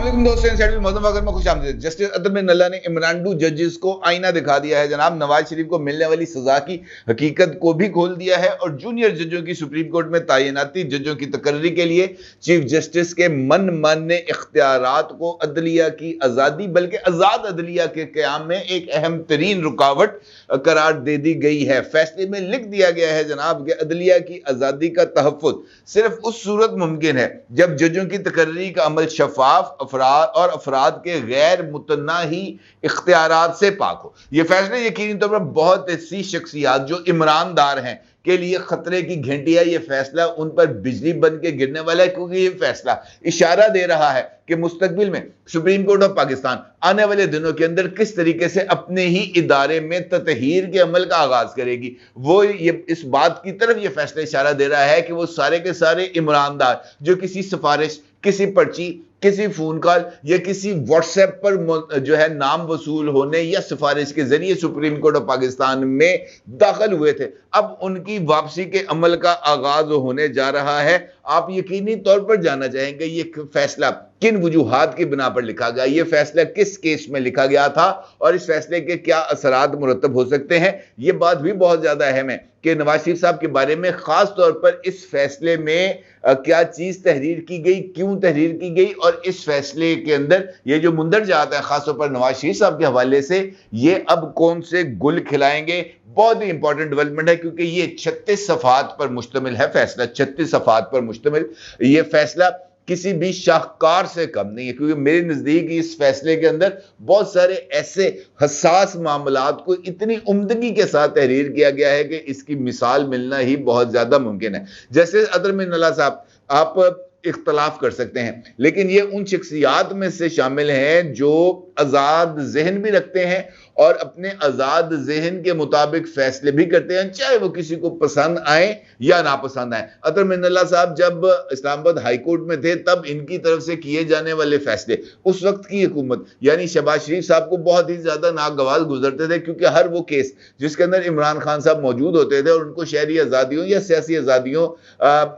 अस्सलाम दोस्तों, इनसाइड मौजूद अगर मैं खुश आमदीद। जस्टिस अदर बिन अल्लाह ने इमरान टू जजेस को आईना दिखा दिया है। जनाब नवाज शरीफ को मिलने वाली सजा की हकीकत को भी खोल दिया है और जूनियर जजों की सुप्रीम कोर्ट में तैनाती जजों की तकर्री के लिए चीफ जस्टिस के मन मानने इख्तियारात को अदलिया की आज़ादी बल्कि आज़ाद अदलिया के क़याम में एक अहम तरीन रुकावट करार दे दी गई है। फैसले में लिख दिया गया है जनाब कि अदलिया की आज़ादी का तहफ़्फ़ुज़ सिर्फ उस सूरत मुमकिन है जब जजों की तकर्री का अमल शफाफ अफराद के गैर मुतनाही इख्तियारात से पाक हो। यह फैसले यकीनी तौर पर बहुत ऐसी शख्सियात जो ईमानदार हैं के लिए खतरे की घंटी है। यह फैसला उन पर बिजली बन के गिरने वाला है, क्योंकि यह फैसला इशारा दे रहा है कि मुस्तकबिल में सुप्रीम कोर्ट ऑफ पाकिस्तान आने वाले दिनों के अंदर किस तरीके से अपने ही इदारे में ततहीर के अमल का आगाज करेगी। वो ये इस बात की तरफ यह फैसला इशारा दे रहा है कि वो सारे के सारे ईमानदार जो किसी सिफारिश, किसी पर्ची, किसी फोन कॉल या किसी व्हाट्सएप पर जो है नाम वसूल होने या सिफारिश के जरिए सुप्रीम कोर्ट ऑफ पाकिस्तान में दाखिल हुए थे, अब उनकी वापसी के अमल का आगाज होने जा रहा है। आप यकीनी तौर पर जानना चाहेंगे ये फैसला किन वजूहात की बिना पर लिखा गया, ये फैसला किस केस में लिखा गया था और इस फैसले के क्या असरात मुरतब हो सकते हैं। ये बात भी बहुत ज्यादा अहम है कि नवाज शरीफ साहब के बारे में खास तौर पर इस फैसले में क्या चीज तहरीर की गई, क्यों तहरीर की गई और इस फैसले के अंदर ये जो मुंदरजात है खासतौर पर नवाज शरीफ साहब के हवाले से, ये अब कौन से गुल खिलाएंगे। बहुत ही इंपॉर्टेंट डेवलपमेंट है क्योंकि ये 36 सफ़ात पर मुश्तमिल है फैसला, 36 सफ़ात पर मुश्तमिल ये फैसला किसी भी शाहकार से कम नहीं है, क्योंकि मेरे नजदीक इस फैसले के अंदर बहुत सारे ऐसे हसास मामलात को इतनी उम्दगी के साथ तहरीर किया गया है कि इसकी मिसाल मिलना ही बहुत ज्यादा मुमकिन है। जैसे अदर बिन अल्लाह साहब, आप इख्तलाफ कर सकते हैं लेकिन ये उन शख्सियात में से शामिल हैं जो आज़ाद जहन भी रखते हैं और अपने आज़ाद जहन के मुताबिक फैसले भी करते हैं, चाहे वो किसी को पसंद आए या नापसंद आए। अतर मिन्नल्लाह साहब जब इस्लामाबाद हाई कोर्ट में थे तब इनकी तरफ से किए जाने वाले फैसले उस वक्त की हुकूमत यानी शहबाज शरीफ साहब को बहुत ही ज्यादा नागवार गुजरते थे, क्योंकि हर वो केस जिसके अंदर इमरान खान साहब मौजूद होते थे और उनको शहरी आज़ादियों या सियासी आज़ादियों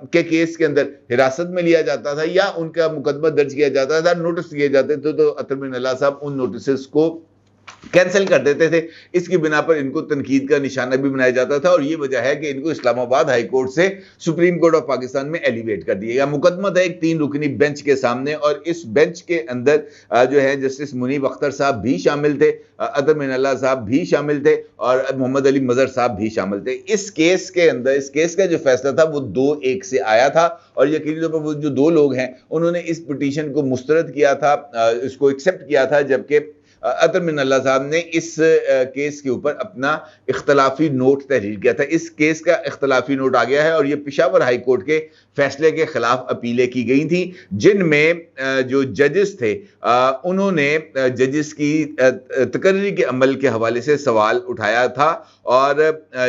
के केस के अंदर हिरासत में लिया जाता था या उनका मुकदमा दर्ज किया जाता था, नोटिस दिए जाते थे, तो अतर मिन्नल्लाह साहब उन नोटिस को कैंसिल कर देते थे। इसकी बिना पर इनको तनकीद का निशाना भी बनाया जाता था और ये वजह है कि इनको इस्लामाबाद हाई कोर्ट से सुप्रीम कोर्ट ऑफ पाकिस्तान में एलिवेट कर दिया गया। मुकदमा था एक 3 रुकनी बेंच के सामने और इस बेंच के अंदर जो है जस्टिस मुनीब अख्तर साहब भी शामिल थे, अतर मिन्नल्लाह साहब भी शामिल थे और मोहम्मद अली मजहर साहब भी शामिल थे। इस केस के अंदर इस केस का जो फैसला था वो 2-1 से आया था और यकीनी तौर पर वो जो 2 लोग हैं उन्होंने इस पिटीशन को मुस्तरद किया था, इसको एक्सेप्ट किया था, जबकि अतर मिन्नल्लाह साहब ने इस केस के ऊपर अपना इख्तलाफी नोट तहरीर किया था। इस केस का इख्तलाफी नोट आ गया है और ये पेशावर हाई कोर्ट के फैसले के खिलाफ अपीलें की गई थी, जिनमें जो जजेस थे उन्होंने जजेस की तकर्री के अमल के हवाले से सवाल उठाया था और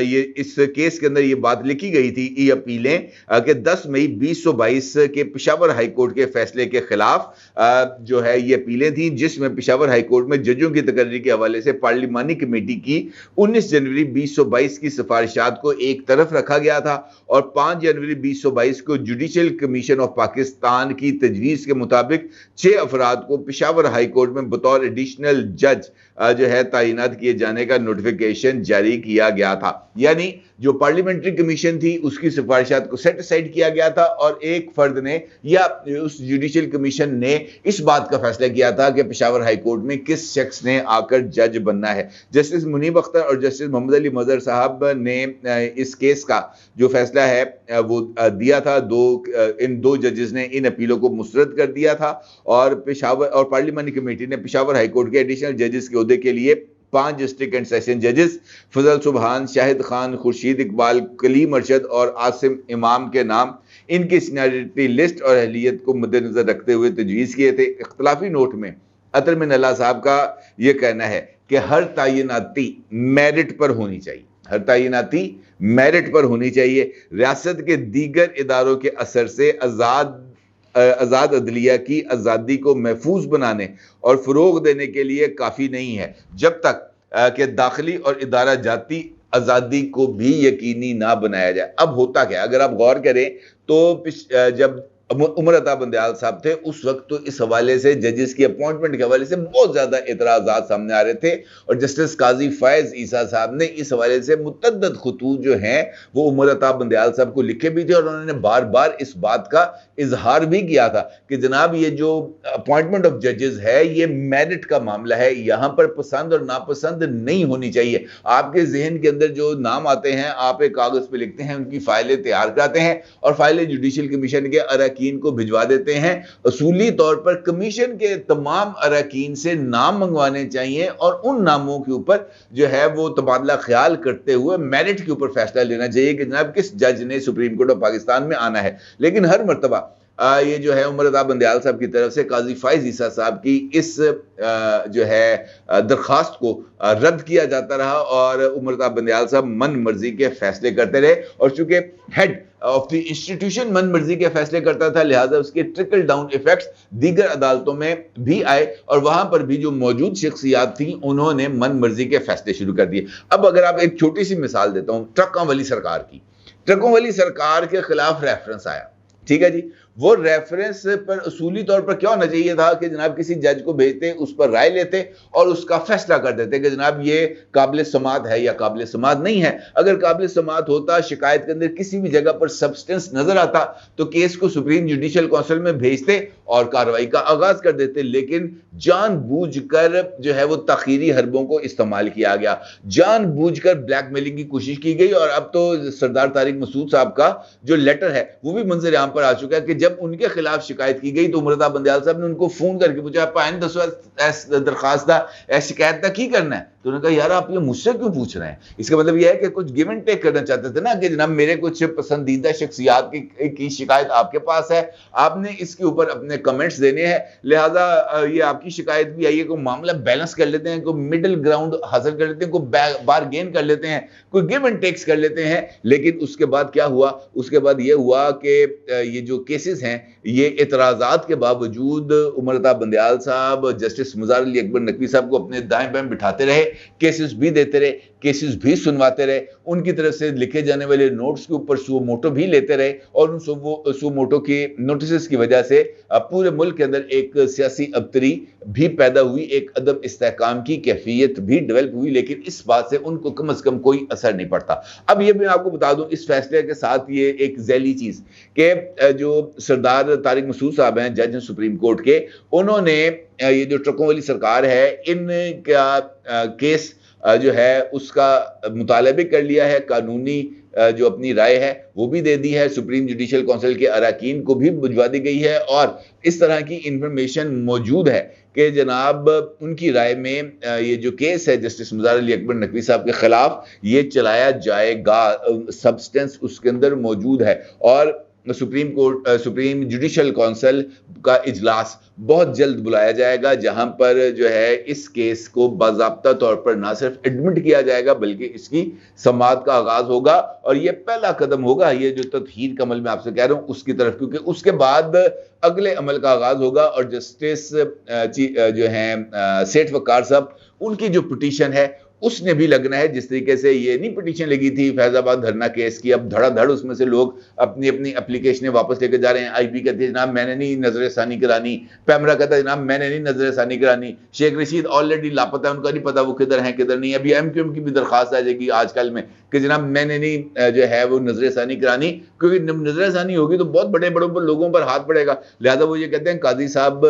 ये इस केस के अंदर ये बात लिखी गई थी, ये अपीलें कि 10 मई 2022 के पेशावर हाई कोर्ट के फैसले के खिलाफ जो है ये अपीलें थी, जिसमें पेशावर हाई कोर्ट में जजों की तकर्री के हवाले से पार्लिमानी कमेटी की 19 जनवरी 2022 की सिफारिशात को एक तरफ रखा गया था और 5 जनवरी 2022 को जुडिशल कमीशन ऑफ पाकिस्तान की तजवीज़ के मुताबिक 6 अफराद को पेशावर हाई कोर्ट में बतौर एडिशनल जज जो है तैनात किए जाने का नोटिफिकेशन जारी किया गया था। यानी जो पार्लियामेंट्री कमीशन थी उसकी सिफारिशात को सेट असाइड किया गया था और एक फर्द ने या उस जुडिशल कमीशन ने इस बात का फैसला किया था कि पेशावर हाई कोर्ट में किस शख्स ने आकर जज बनना है। जस्टिस मुनीब अख्तर और जस्टिस मोहम्मद अली मजहर साहब ने इस केस का जो फैसला है वो दिया था, इन दो जजेस ने इन अपीलों को मुस्तरद कर दिया था और पेशावर और पार्लियामानी कमेटी ने पेशावर हाई कोर्ट के एडिशनल जजेस के ओहदे के लिए 5 डिस्ट्रिक्ट एंड सेशन जजेस फजल सुबहान, शाहिद खान, खुर्शीद इकबाल, कलीम अरशद और आसिम इमाम के नाम इनकी सीनियरिटी लिस्ट और अहलियत को मद्देनजर रखते हुए तजवीज़ किए थे। इख्तलाफी नोट में अतर मिन्नल्लाह साहब का यह कहना है कि हर तैनाती मेरिट पर होनी चाहिए, हर तैनाती मेरिट पर होनी चाहिए। रियासत के दीगर इदारों के असर से आज़ाद अदलिया की आज़ादी को महफूज बनाने और फ़रोग देने के लिए काफ़ी नहीं है, जब तक कि दाखिली और इदारा जाती आज़ादी को भी यकीनी ना बनाया जाए। अब होता क्या, अगर आप गौर करें तो जब उमर अता बंदयाल साहब थे उस वक्त, तो इस हवाले से जजेस की अपॉइंटमेंट के हवाले से बहुत ज्यादा एतराजात सामने आ रहे थे और जस्टिस काजी फैज ईसा साहब ने इस हवाले से मुतअद्दिद खुतूत जो हैं वो उमर अता बंदयाल साहब को लिखे भी थे और उन्होंने बार बार इस बात का इजहार भी किया था कि जनाब ये जो अपॉइंटमेंट ऑफ जजेस है ये मेरिट का मामला है, यहां पर पसंद और नापसंद नहीं होनी चाहिए। आपके जहन के अंदर जो नाम आते हैं आप एक कागज पे लिखते हैं, उनकी फाइलें तैयार कराते हैं और फाइलें जुडिशल कमीशन के अरकान को भिजवा देते हैं। असूली तौर पर कमीशन के तमाम अरकान से नाम मंगवाने चाहिए और उन नामों के ऊपर जो है वो तबादला ख्याल करते हुए मेरिट के ऊपर फैसला लेना चाहिए कि जनाब किस जज ने सुप्रीम कोर्ट ऑफ पाकिस्तान में आना है। लेकिन हर मरतबा ये जो है उमर अता बंदयाल साहब की तरफ से काजी फैज ईसा साहब की इस जो है दरखास्त को रद्द किया जाता रहा और उमर अता बंदयाल साहब मन मर्जी के फैसले करते रहे और चूंकि हेड ऑफ द इंस्टीट्यूशन मन मर्जी के फैसले करता था लिहाजा उसके ट्रिकल डाउन इफेक्ट्स दीगर अदालतों में भी आए और वहां पर भी जो मौजूद शख्सियात थी उन्होंने मन मर्जी के फैसले शुरू कर दिए। अब अगर आप एक छोटी सी मिसाल देता हूं ट्रकों वाली सरकार की, ट्रकों वाली सरकार के खिलाफ रेफरेंस आया, ठीक है जी, वो रेफरेंस पर असूली तौर पर क्या होना चाहिए था कि जनाब किसी जज को भेजते, उस पर राय लेते और उसका फैसला कर देते कि जनाब ये काबिल समात है या काबिल समात नहीं है। अगर काबिल समात होता, शिकायत के अंदर किसी भी जगह पर सब्सटेंस नजर आता तो केस को सुप्रीम जुडिशल काउंसिल में भेजते और कार्रवाई का आगाज कर देते। लेकिन जानबूझकर जो है वो तखीरी हरबों को इस्तेमाल किया गया, जानबूझकर ब्लैकमेलिंग की कोशिश की गई और अब तो सरदार तारिक मसूद साहब का जो लेटर है वो भी मंजर आम पर आ चुका है कि जब उनके खिलाफ शिकायत की गई तो उमर अता बंदयाल साहब ने उनको फोन करके पूछा पाइन दरखास्त था शिकायत था की करना है, तो उन्होंने कहा यार आप ये मुझसे क्यों पूछ रहे हैं। इसका मतलब यह है कि कुछ गिव एंड टेक करना चाहते थे ना कि जनाब मेरे कुछ पसंदीदा शख्सियात की शिकायत आपके पास है, आपने इसके ऊपर अपने कमेंट्स देने हैं, लिहाजा ये आपकी शिकायत भी आई है, कोई मामला बैलेंस कर लेते हैं, कोई मिडिल ग्राउंड हासिल कर लेते हैं, कोई बारगेन कर लेते हैं, कोई गिव एंड टेक्स कर लेते हैं। लेकिन उसके बाद क्या हुआ, उसके बाद यह हुआ कि ये जो केसेस हैं ये एतराजात के बावजूद उमर अता बंदयाल साहब जस्टिस मुज़ार अली अकबर नकवी साहब को अपने दाएं बाएं बिठाते रहे, केसेस भी देते रहे, केसेस भी सुनवाते रहे, उनकी तरफ से लिखे जाने वाले नोट्स के ऊपर सू मोटो भी लेते रहे और उन सू मोटो के नोटिस की वजह से पूरे मुल्क के अंदर एक सियासी अबतरी भी पैदा हुई, एक अदब इस्तेहकाम की कैफियत भी डेवलप हुई, लेकिन इस बात से उनको कम अज कम कोई असर नहीं पड़ता। अब ये मैं आपको बता दूं इस फैसले के साथ ये एक जैली चीज कि जो सरदार तारिक मसूद साहब हैं जज सुप्रीम कोर्ट के, उन्होंने ये जो ट्रकों वाली सरकार है इनका केस जो है उसका मुताला भी कर लिया है, कानूनी जो अपनी राय है वो भी दे दी है, सुप्रीम जुडिशल काउंसिल के अरकान को भी भिजवा दी गई है और इस तरह की इंफॉर्मेशन मौजूद है कि जनाब उनकी राय में ये जो केस है जस्टिस मुज़ार अली अकबर नकवी साहब के खिलाफ ये चलाया जाएगा, सब्सटेंस उसके अंदर मौजूद है और सुप्रीम जुडिशल काउंसिल का इजलास बहुत जल्द बुलाया जाएगा जहां पर जो है इस केस को बाज़ाब्ता तौर पर ना सिर्फ एडमिट किया जाएगा बल्कि इसकी समाअत का आगाज होगा और ये पहला कदम होगा ये जो तत्हीर का अमल मैं आपसे कह रहा हूं उसकी तरफ, क्योंकि उसके बाद अगले अमल का आगाज होगा और जस्टिस जो हैं सेठ वकार साहब उनकी जो पिटीशन है उसने भी लगना है। जिस तरीके से ये नहीं पिटीशन लगी थी फैजाबाद धरना केस की, अब धड़ाधड़ उसमें से लोग अपनी अपनी एप्लीकेशनें वापस लेकर जा रहे हैं। आईपी कहती है जनाब मैंने नहीं नजर सानी करानी, पैमरा कहता है जनाब मैंने नहीं नजर सानी करानी, शेख रशीद ऑलरेडी लापता है, उनका नहीं पता वो किधर है किधर नहीं। अभी एमक्यूएम की भी दरखास्त आ जाएगी आजकल में कि जनाब मैंने नहीं जो है वो नजर सानी करानी, क्योंकि नजर सानी होगी तो बहुत बड़े बड़ों पर लोगों पर हाथ पड़ेगा। लिहाजा वो ये कहते हैं काजी साहब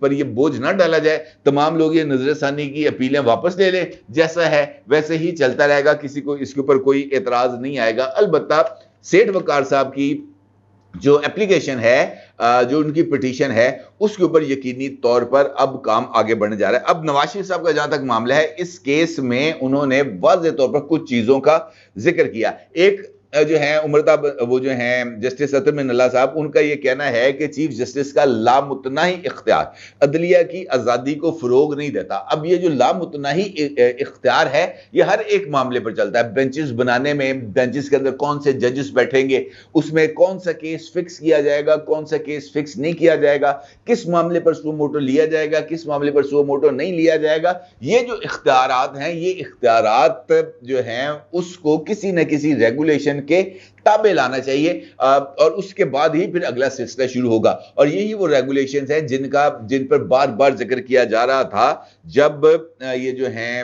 पर ये बोझ ना डाला जाए, तमाम लोग ये नजर सानी की अपीलें वापस ले लें, जैसा है वैसे ही चलता रहेगा, किसी को इसके ऊपर कोई एतराज नहीं आएगा। अलबत्ता सेठ वकार साहब की जो एप्लीकेशन है, जो उनकी पिटीशन है, उसके ऊपर यकीनी तौर पर अब काम आगे बढ़ने जा रहा है। अब नवाज शरीफ साहब का जहां तक मामला है, इस केस में उन्होंने वाज़ेह तौर पर कुछ चीजों का जिक्र किया। एक जो है उमरता वो जो हैं जस्टिस अतर में नल्ला साहब, उनका ये कहना है कि चीफ जस्टिस का लामुतनाही इख्तियार अदलिया की आज़ादी को फरोग नहीं देता। अब ये जो लामुतनाही इख्तियार है ये हर एक मामले पर चलता है, बेंचेस बनाने में, बेंचेस के अंदर कौन से जजेस बैठेंगे, उसमें कौन सा केस फिक्स किया जाएगा, कौन सा केस फिक्स नहीं किया जाएगा, किस मामले पर सो मोटो लिया जाएगा, किस मामले पर सो मोटो नहीं लिया जाएगा। ये जो इख्तियारात हैं, ये इख्तियारात जो हैं उसको किसी न किसी रेगुलेशन के ताबे लाना चाहिए और उसके बाद ही फिर अगला सिलसिला शुरू होगा। और यही वो रेगुलेशंस हैं जिन पर बार बार जिक्र किया जा रहा था जब ये जो है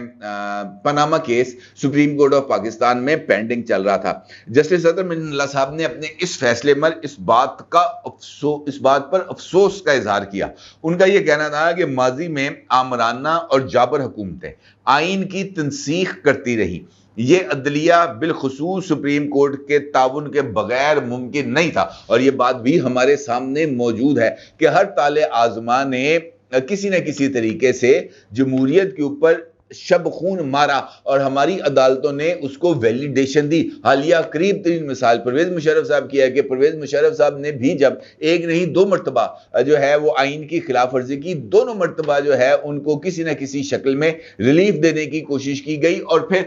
Panama case supreme court of Pakistan में पेंडिंग चल रहा था। जस्टिस अतर मिन्नाल्लाह साहब ने अपने इस फैसले में इस बात पर अफसोस का इजहार किया। उनका यह कहना था कि माजी में आमराना और जाबर हुकूमतें आइन की तंसीख करती रही, ये अदलिया बिलखुसूस सुप्रीम कोर्ट के ताउन के बगैर मुमकिन नहीं था। और ये बात भी हमारे सामने मौजूद है कि हर ताले आजमा ने किसी न किसी तरीके से जमहूरियत के ऊपर शब खून मारा और हमारी अदालतों ने उसको वैलिडेशन दी। हालिया करीब तरीन मिसाल परवेज मुशर्रफ साहब की है कि परवेज मुशर्रफ साहब ने भी जब एक नहीं दो मरतबा जो है वो आइन की खिलाफ वर्जी की, दोनों मरतबा जो है उनको किसी न किसी शक्ल में रिलीफ देने की कोशिश की गई। और फिर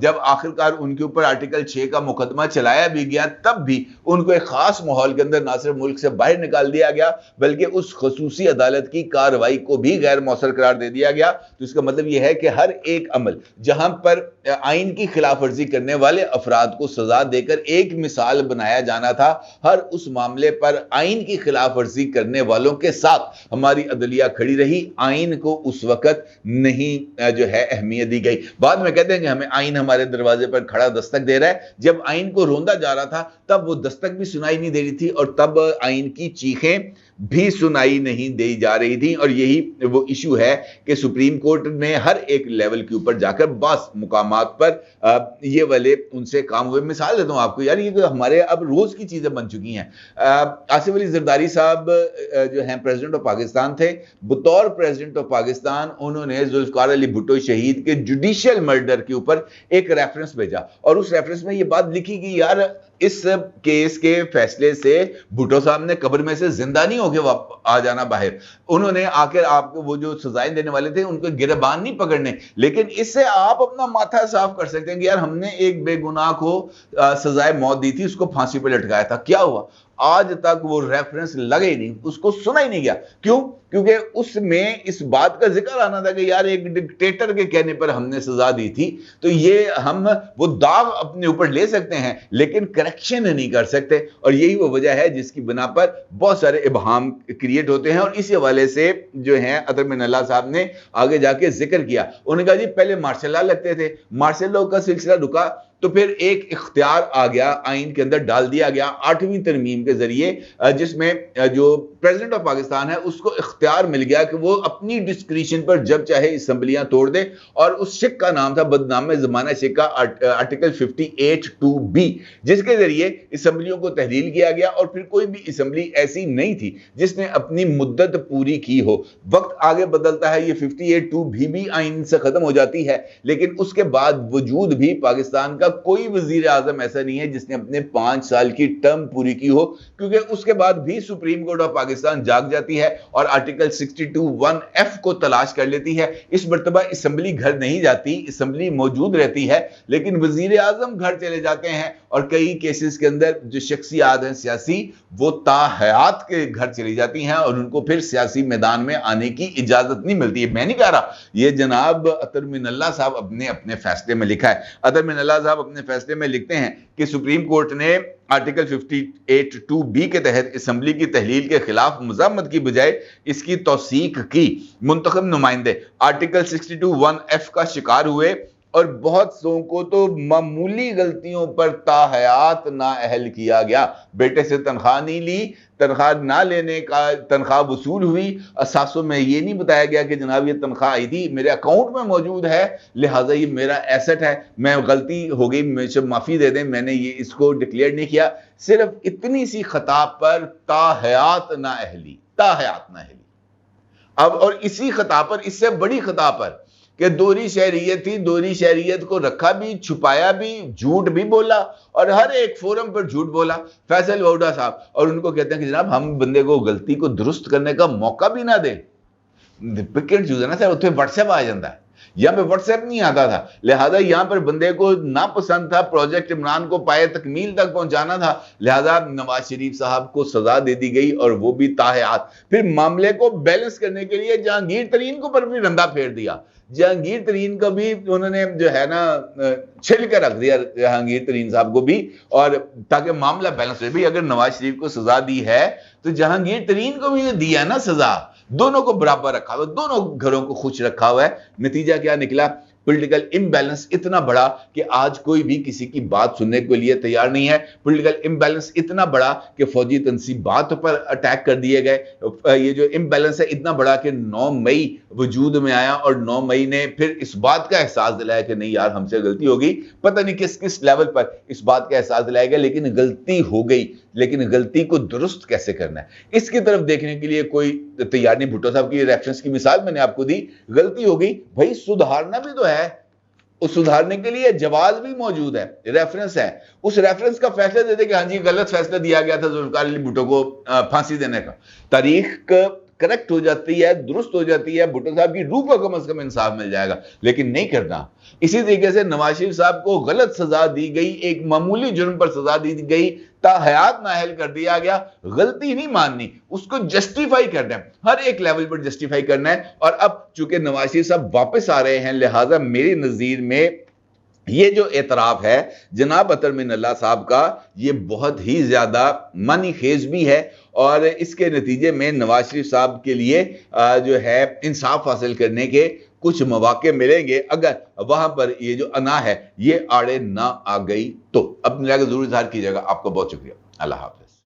जब आखिरकार उनके ऊपर आर्टिकल 6 का मुकदमा चलाया भी गया तब भी उनको एक खास माहौल के अंदर ना सिर्फ मुल्क से बाहर निकाल दिया गया बल्कि उस खसूसी अदालत की कार्रवाई को भी गैर मौसर करार दे दिया गया। तो इसका मतलब यह है कि हर एक अमल जहां पर आइन की खिलाफ वर्जी करने वाले अफराद को सजा देकर एक मिसाल बनाया जाना था, हर उस मामले पर आइन की खिलाफ वर्जी करने वालों के साथ हमारी अदलिया खड़ी रही। आइन को उस वक्त नहीं जो है अहमियत दी गई। बाद में कहते हैं कि हमें आइन हमारे दरवाजे पर खड़ा दस्तक दे रहा है। जब आइन को रोंदा जा रहा था तब वो दस्तक भी सुनाई नहीं दे रही थी और तब आइन की चीखें भी सुनाई नहीं दी जा रही थी। और यही वो इशू है कि सुप्रीम कोर्ट ने हर एक लेवल के ऊपर जाकर बस मुकामात पर ये वाले उनसे काम हुए। मिसाल देता हूं आपको यार, ये तो हमारे अब रोज की चीजें बन चुकी हैं। आसिफ अली जरदारी साहब जो हैं प्रेसिडेंट ऑफ पाकिस्तान थे, बतौर प्रेसिडेंट ऑफ पाकिस्तान उन्होंने जुल्फकार अली भुट्टो शहीद के जुडिशियल मर्डर के ऊपर एक रेफरेंस भेजा और उस रेफरेंस में ये बात लिखी कि यार इस केस के फैसले से भुट्टो साहब ने कब्र में से जिंदा नहीं होके आ जाना बाहर। उन्होंने आकर आपको वो जो सजाएं देने वाले थे उनको गिरबान नहीं पकड़ने, लेकिन इससे आप अपना माथा साफ कर सकते हैं कि यार हमने एक बेगुनाह को सजाए मौत दी थी, उसको फांसी पर लटकाया था। क्या हुआ? आज तक वो रेफरेंस लगे ही नहीं, उसको सुना ही नहीं गया। क्यों? क्योंकि उसमें इस बात का जिक्र आना था कि यार एक डिक्टेटर के कहने पर हमने सजा दी थी, तो ये हम वो दाग अपने ऊपर ले सकते हैं लेकिन करेक्शन नहीं कर सकते। और यही वो वजह है जिसकी बिना पर बहुत सारे इबहाम क्रिएट होते हैं। और इस हवाले से जो है अतर मिन्नाल्लाह साहब ने आगे जाके जिक्र किया। उन्होंने कहा जी पहले मार्शल लॉ लगते थे, मार्शल लॉ का सिलसिला रुका तो फिर एक इख्तियार आ गया, आइन के अंदर डाल दिया गया 8वीं तरमीम के जरिए, जिसमें जो प्रेसिडेंट ऑफ पाकिस्तान है उसको इख्तियार मिल गया कि वो अपनी डिस्क्रिशन पर जब चाहे असम्बलियां तोड़ दे। और उस शिक का नाम था बदनाम जमाना शिक का आर्टिकल 58(2)B, जिसके जरिए असम्बलियों को तहलील किया गया। और फिर कोई भी असम्बली ऐसी नहीं थी जिसने अपनी मुद्दत पूरी की हो। वक्त आगे बदलता है, ये 58(2)B भी आइन से खत्म हो जाती है, लेकिन उसके बाद वजूद भी पाकिस्तान का कोई वजीर आजम ऐसा नहीं है जिसने अपने 5 साल की टर्म पूरी की हो, क्योंकि उसके बाद भी सुप्रीम कोर्ट ऑफ पाकिस्तान जाग जाती है और आर्टिकल 62(1)F को तलाश कर लेती है। इस मर्तबा असम्बली घर नहीं जाती, असम्बली मौजूद रहती है, लेकिन वजीर आजम घर चले जाते हैं। और कई केसेस के अंदर जो शख्सियात हैं सियासी, वो ताहयात के घर चली जाती हैं और उनको फिर सियासी मैदान में आने की इजाजत नहीं मिलती है। मैं नहीं कह रहा, ये जनाब अतर मिन्नाल्लाह साहब अपने फैसले में लिखा है। अतर मिन्नाल्लाह साहब अपने फैसले में लिखते हैं कि सुप्रीम कोर्ट ने आर्टिकल 58(2)B के तहत असम्बली की तहलील के खिलाफ मज़ामत की बजाय इसकी तौसीक की। मुंतखब नुमाइंदे आर्टिकल 62(1)F का शिकार हुए और बहुत सौ को तो मामूली गलतियों पर ताहयात नाअहल किया गया। बेटे से तनख्वाह नहीं ली, तनख्वाह ना लेने का तनख्वाह वसूल हुई, असासों में ये नहीं बताया गया कि जनाब ये तनख्वाह आई थी, मेरे अकाउंट में मौजूद है, लिहाजा ये मेरा एसेट है, मैं गलती हो गई, मुझे माफ़ी दे दें, मैंने ये इसको डिक्लेयर नहीं किया। सिर्फ इतनी सी खता पर ताहयात नाअहली। अब और इसी खता पर, इससे बड़ी खता पर कि दोहरी शहरियत थी, दोहरी शहरियत को रखा भी, छुपाया भी, झूठ भी बोला और हर एक फोरम पर झूठ बोला फैसल वोडा साहब। और उनको कहते हैं कि जनाब हम बंदे को गलती को दुरुस्त करने का मौका भी ना दे। पिक एंड चूज है ना सर, उत्थे व्हाट्सएप आ जाता है यहाँ पे व्हाट्सएप नहीं आता था, लिहाजा यहाँ पर बंदे को नापसंद था, प्रोजेक्ट इमरान को पाए तकमील तक पहुंचाना था, लिहाजा नवाज शरीफ साहब को सजा दे दी गई और वो भी ताहयात। फिर मामले को बैलेंस करने के लिए जहांगीर तरीन को पर भी रंदा फेर दिया, जहांगीर तरीन को भी उन्होंने जो है ना छिल के रख दिया, जहांगीर तरीन साहब को भी, और ताकि मामला बैलेंस हो। भाई अगर नवाज शरीफ को सजा दी है तो जहांगीर तरीन को भी दिया ना सजा, दोनों को बराबर रखा हुआ, दोनों घरों को खुश रखा हुआ है। नतीजा क्या निकला? पॉलिटिकल इम्बैलेंस इतना बड़ा कि आज कोई भी किसी की बात सुनने के लिए तैयार नहीं है। पॉलिटिकल इम्बैलेंस इतना बड़ा कि फौजी तंसीबात पर अटैक कर दिए गए। ये जो इम्बैलेंस है इतना बड़ा कि 9 मई वजूद में आया और 9 मई ने फिर इस बात का एहसास दिलाया कि नहीं यार हमसे गलती हो गई। पता नहीं किस किस लेवल पर इस बात का एहसास दिलाया गया, लेकिन गलती हो गई। लेकिन गलती को दुरुस्त कैसे करना है इसकी तरफ देखने के लिए कोई तैयार नहीं। भुट्टो साहब की रेफरेंस की मिसाल मैंने आपको दी, गलती हो गई भाई सुधारना भी तो है, उस सुधारने के लिए जवाब भी मौजूद है, रेफरेंस है। उस रेफरेंस का फैसला दे दे कि हाँ जी गलत फैसला दिया गया था जुल्फिकार अली भुट्टो को फांसी देने का, तारीख करेक्ट हो जाती है, दुरुस्त हो जाती है, भुट्टो साहब की रूह को कम से कम इंसाफ मिल जाएगा, लेकिन नहीं करना। इसी तरीके से नवाज शरीफ साहब को गलत सजा दी गई, एक मामूली जुर्म पर सजा दी गई, ताहयात नाअहल कर दिया गया। गलती नहीं माननी, उसको जस्टिफाई करना है, हर एक लेवल पर जस्टिफाई करना है। और अब चूंकि नवाज शरीफ साहब वापस आ रहे हैं, लिहाजा मेरी नजीर में ये जो एतराफ है जनाब अतर मिनल्ला साहब का, ये बहुत ही ज्यादा मानी खेज भी है और इसके नतीजे में नवाज शरीफ साहब के लिए जो है इंसाफ हासिल करने के कुछ मौके मिलेंगे, अगर वहां पर ये जो अना है ये आड़े ना आ गई तो। अपने जरूर इजहार कीजिएगा। आपका बहुत शुक्रिया। अल्लाह हाफ़िज़।